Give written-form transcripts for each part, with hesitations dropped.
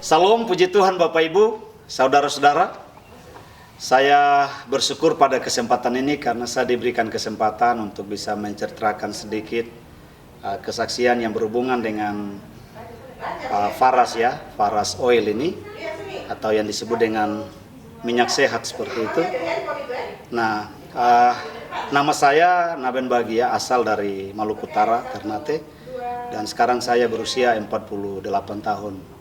Salam, puji Tuhan Bapak Ibu, saudara-saudara. Saya bersyukur pada kesempatan ini karena saya diberikan kesempatan untuk bisa menceritakan sedikit kesaksian yang berhubungan dengan Faras ya, Faras Oil ini, atau yang disebut dengan minyak sehat seperti itu. Nah, nama saya Naben Bagia, asal dari Maluku Utara, Ternate, dan sekarang saya berusia 48 tahun.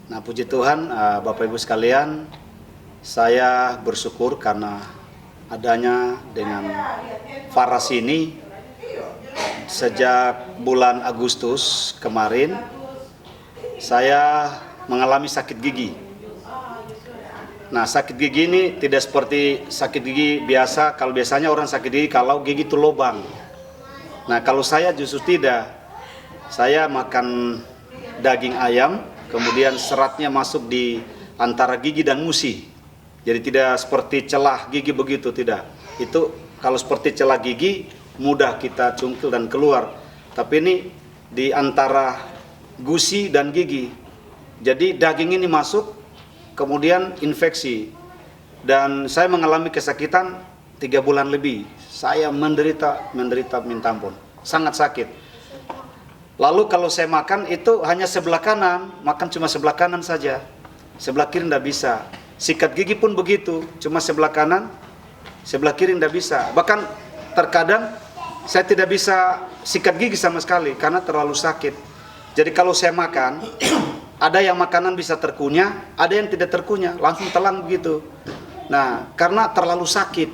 Nah, puji Tuhan, Bapak Ibu sekalian, saya bersyukur karena adanya dengan Faras ini sejak bulan Agustus kemarin saya mengalami sakit gigi. Nah, sakit gigi ini tidak seperti sakit gigi biasa. Kalau biasanya orang sakit gigi kalau gigi itu lubang. Nah, kalau saya justru tidak. Saya makan daging ayam, kemudian seratnya masuk di antara gigi dan gusi. Jadi tidak seperti celah gigi begitu, tidak. Itu kalau seperti celah gigi mudah kita cungkil dan keluar. Tapi ini di antara gusi dan gigi. Jadi daging ini masuk, kemudian infeksi. Dan saya mengalami kesakitan 3 bulan lebih. Saya menderita minta ampun. Sangat sakit. Lalu kalau saya makan itu hanya sebelah kanan, makan cuma sebelah kanan saja. Sebelah kiri tidak bisa. Sikat gigi pun begitu, cuma sebelah kanan, sebelah kiri tidak bisa. Bahkan terkadang saya tidak bisa sikat gigi sama sekali karena terlalu sakit. Jadi kalau saya makan, ada yang makanan bisa terkunyah, ada yang tidak terkunyah, langsung telan begitu. Nah, karena terlalu sakit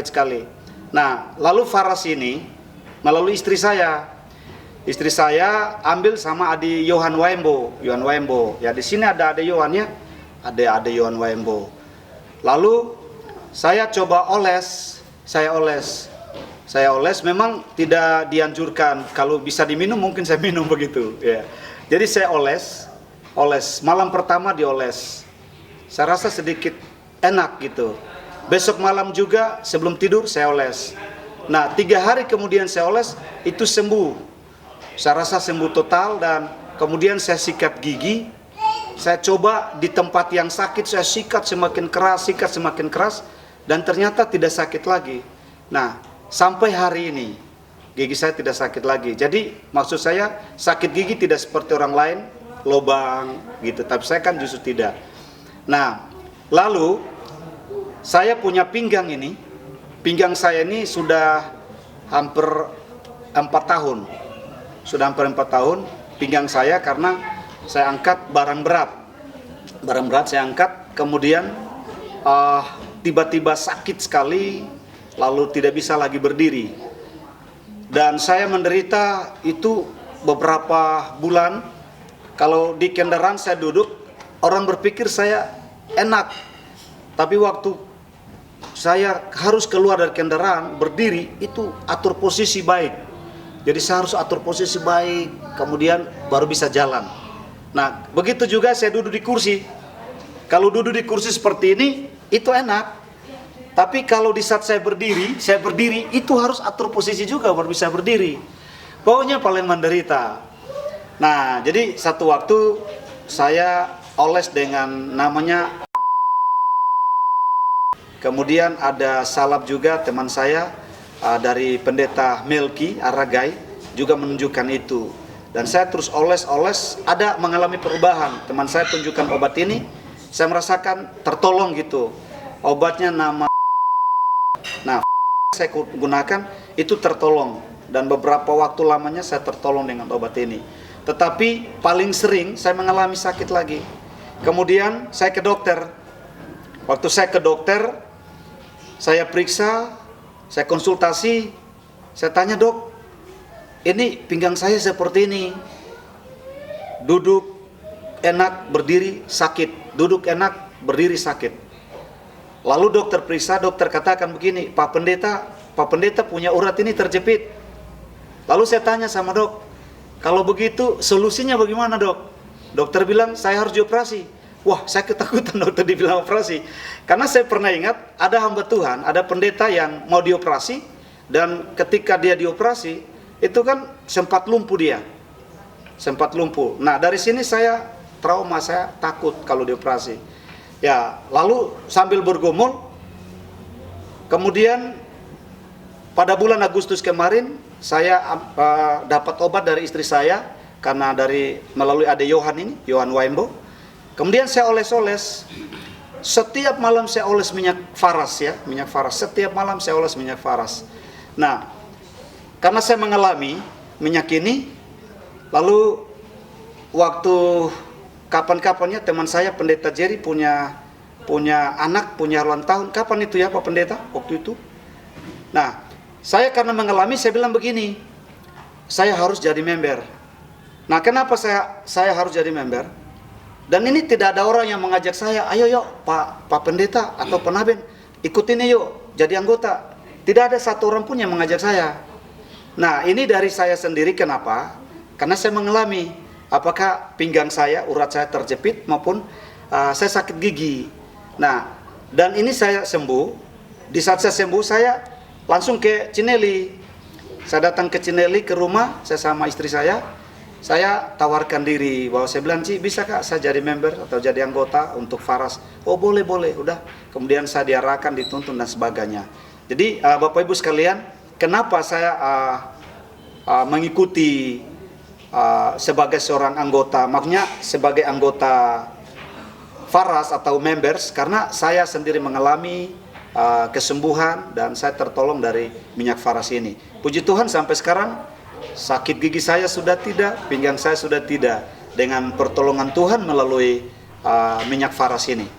sekali. Nah, lalu Faras ini melalui istri saya ambil sama Adi Yohan Waembo. Ya, di sini ada Adi Yohannya, ada Yohan Waembo. Lalu saya coba oles, saya oles memang tidak dianjurkan. Kalau bisa diminum mungkin saya minum begitu ya. Jadi saya oles malam pertama dioles. Saya rasa sedikit enak gitu. Besok malam juga sebelum tidur saya oles. Nah, 3 hari kemudian saya oles, itu sembuh. Saya rasa sembuh total, dan kemudian saya sikat gigi. Saya coba di tempat yang sakit, saya sikat semakin keras, dan ternyata tidak sakit lagi. Nah, sampai hari ini gigi saya tidak sakit lagi. Jadi maksud saya sakit gigi tidak seperti orang lain, lubang gitu, tapi saya kan justru tidak. Nah, lalu saya punya pinggang ini. Pinggang saya ini sudah hampir 4 tahun. Sudah hampir 4 tahun pinggang saya, karena saya angkat barang berat saya angkat, kemudian tiba-tiba sakit sekali, lalu tidak bisa lagi berdiri, dan saya menderita itu beberapa bulan. Kalau di kendaraan saya duduk, orang berpikir saya enak, tapi waktu saya harus keluar dari kendaraan berdiri, itu atur posisi baik. Jadi saya harus atur posisi baik, kemudian baru bisa jalan. Nah, begitu juga saya duduk di kursi. Kalau duduk di kursi seperti ini, itu enak. Tapi kalau di saat saya berdiri itu harus atur posisi juga baru bisa berdiri. Pokoknya paling menderita. Nah, jadi satu waktu saya oles dengan namanya. Kemudian ada salap juga, teman saya dari pendeta Melki Aragai juga menunjukkan itu, dan saya terus oles, ada mengalami perubahan. Teman saya tunjukkan obat ini, saya merasakan tertolong gitu. Obatnya nama, nah saya gunakan itu tertolong, dan beberapa waktu lamanya saya tertolong dengan obat ini. Tetapi paling sering saya mengalami sakit lagi. Kemudian saya ke dokter. Waktu saya ke dokter, saya periksa, saya konsultasi, saya tanya, "Dok, ini pinggang saya seperti ini. Duduk enak, berdiri sakit. Duduk enak, berdiri sakit." Lalu dokter periksa, dokter katakan begini, Pak Pendeta punya urat ini terjepit." Lalu saya tanya sama dok, "Kalau begitu solusinya bagaimana, Dok?" Dokter bilang, "Saya harus dioperasi." Wah, saya ketakutan dokter dibilang operasi. Karena saya pernah ingat ada hamba Tuhan, ada pendeta yang mau dioperasi, dan ketika dia dioperasi, itu kan sempat lumpuh dia. Sempat lumpuh. Nah, dari sini saya trauma, saya takut kalau dioperasi. Ya, lalu sambil bergumul, kemudian pada bulan Agustus kemarin saya dapat obat dari istri saya karena melalui Ade Yohan ini, Yohan Waimbo. Kemudian saya oles-oles. Setiap malam saya oles minyak faras ya, minyak faras. Setiap malam saya oles minyak faras. Nah, karena saya mengalami minyak ini, lalu waktu kapan-kapannya teman saya Pendeta Jerry punya anak, punya ulang tahun. Kapan itu ya Pak Pendeta? Waktu itu. Nah, saya karena mengalami, saya bilang begini, saya harus jadi member. Nah, kenapa saya harus jadi member? Dan ini tidak ada orang yang mengajak saya, ayo yuk Pak Pendeta atau Penaben, ikutin yuk jadi anggota. Tidak ada satu orang pun yang mengajak saya. Nah, ini dari saya sendiri. Kenapa? Karena saya mengalami apakah pinggang saya, urat saya terjepit maupun saya sakit gigi. Nah, dan ini saya sembuh. Di saat saya sembuh, saya langsung ke Cineli. Saya datang ke Cineli, ke rumah, saya sama istri saya tawarkan diri bahwa saya bilang, Ci, bisa kak saya jadi member atau jadi anggota untuk Faras? Oh boleh, udah. Kemudian saya diarahkan, dituntun dan sebagainya. Jadi Bapak Ibu sekalian, kenapa saya mengikuti sebagai seorang anggota, maksudnya sebagai anggota Faras atau members, karena saya sendiri mengalami kesembuhan dan saya tertolong dari minyak Faras ini. Puji Tuhan sampai sekarang sakit gigi saya sudah tidak, pinggang saya sudah tidak, dengan pertolongan Tuhan melalui minyak Faras ini.